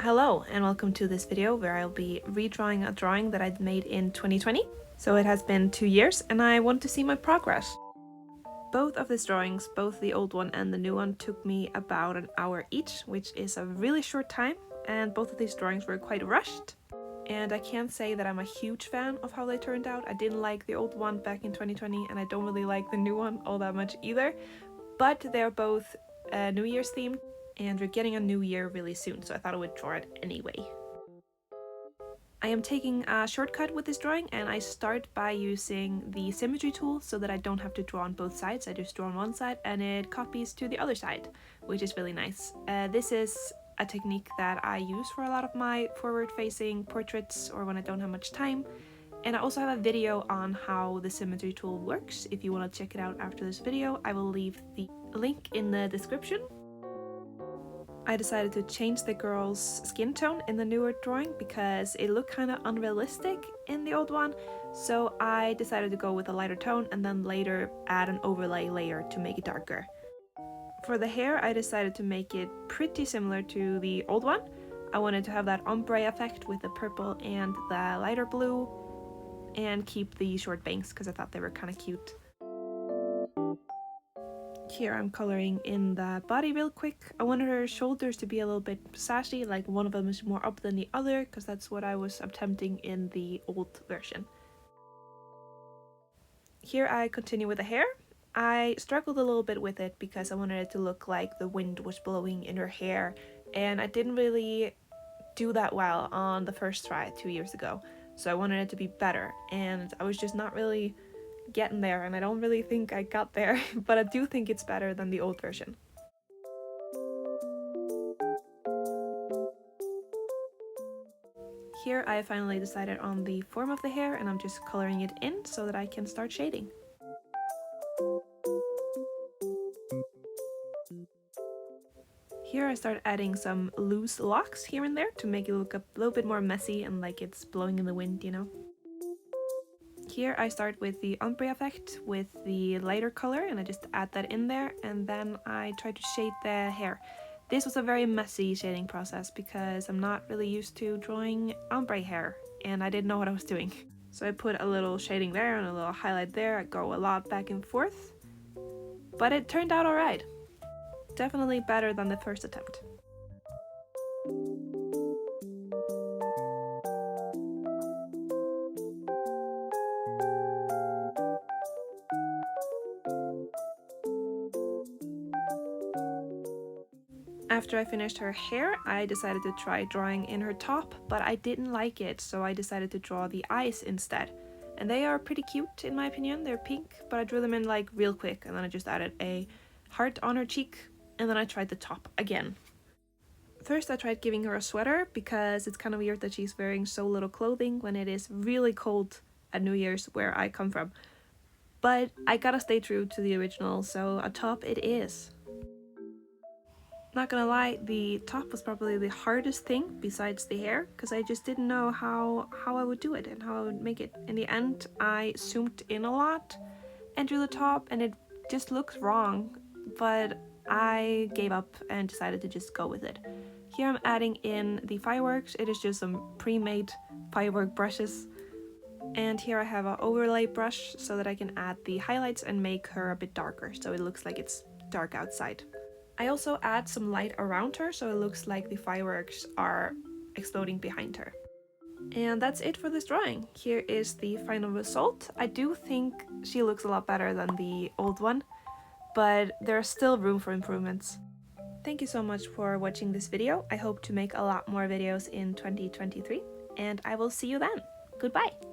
Hello and welcome to this video where I'll be redrawing a drawing that I made in 2020. So it has been 2 years and I want to see my progress. Both of these drawings, both the old one and the new one, took me about an hour each, which is a really short time, and both of these drawings were quite rushed. And I can't say that I'm a huge fan of how they turned out. I didn't like the old one back in 2020 and I don't really like the new one all that much either, but they're both New Year's themed. And we're getting a new year really soon, so I thought I would draw it anyway. I am taking a shortcut with this drawing, and I start by using the symmetry tool so that I don't have to draw on both sides. I just draw on one side and it copies to the other side, which is really nice. This is a technique that I use for a lot of my forward-facing portraits or when I don't have much time. And I also have a video on how the symmetry tool works. If you want to check it out after this video, I will leave the link in the description. I decided to change the girl's skin tone in the newer drawing because it looked kind of unrealistic in the old one, so I decided to go with a lighter tone and then later add an overlay layer to make it darker. For the hair, I decided to make it pretty similar to the old one. I wanted to have that ombre effect with the purple and the lighter blue and keep the short bangs because I thought they were kind of cute. Here I'm coloring in the body real quick. I wanted her shoulders to be a little bit sassy, like one of them is more up than the other, because that's what I was attempting in the old version. Here I continue with the hair. I struggled a little bit with it because I wanted it to look like the wind was blowing in her hair, and I didn't really do that well on the first try 2 years ago, so I wanted it to be better, and I was just not really getting there, and I don't really think I got there, but I do think it's better than the old version. Here I finally decided on the form of the hair and I'm just coloring it in so that I can start shading. Here I start adding some loose locks here and there to make it look a little bit more messy and like it's blowing in the wind, you know. Here I start with the ombre effect with the lighter color and I just add that in there, and then I try to shade the hair. This was a very messy shading process because I'm not really used to drawing ombre hair and I didn't know what I was doing. So I put a little shading there and a little highlight there. I go a lot back and forth, but it turned out alright. Definitely better than the first attempt. After I finished her hair, I decided to try drawing in her top, but I didn't like it, so I decided to draw the eyes instead. And they are pretty cute in my opinion. They're pink, but I drew them in like real quick, and then I just added a heart on her cheek, and then I tried the top again. First I tried giving her a sweater because it's kind of weird that she's wearing so little clothing when it is really cold at New Year's where I come from. But I gotta stay true to the original, so a top it is. Not gonna lie, the top was probably the hardest thing besides the hair, because I just didn't know how I would do it and how I would make it. In the end, I zoomed in a lot and drew the top and it just looked wrong, but I gave up and decided to just go with it. Here I'm adding in the fireworks. It is just some pre-made firework brushes. And here I have an overlay brush so that I can add the highlights and make her a bit darker, so it looks like it's dark outside. I also add some light around her so it looks like the fireworks are exploding behind her. And that's it for this drawing. Here is the final result. I do think she looks a lot better than the old one, but there's still room for improvements. Thank you so much for watching this video. I hope to make a lot more videos in 2023, and I will see you then. Goodbye!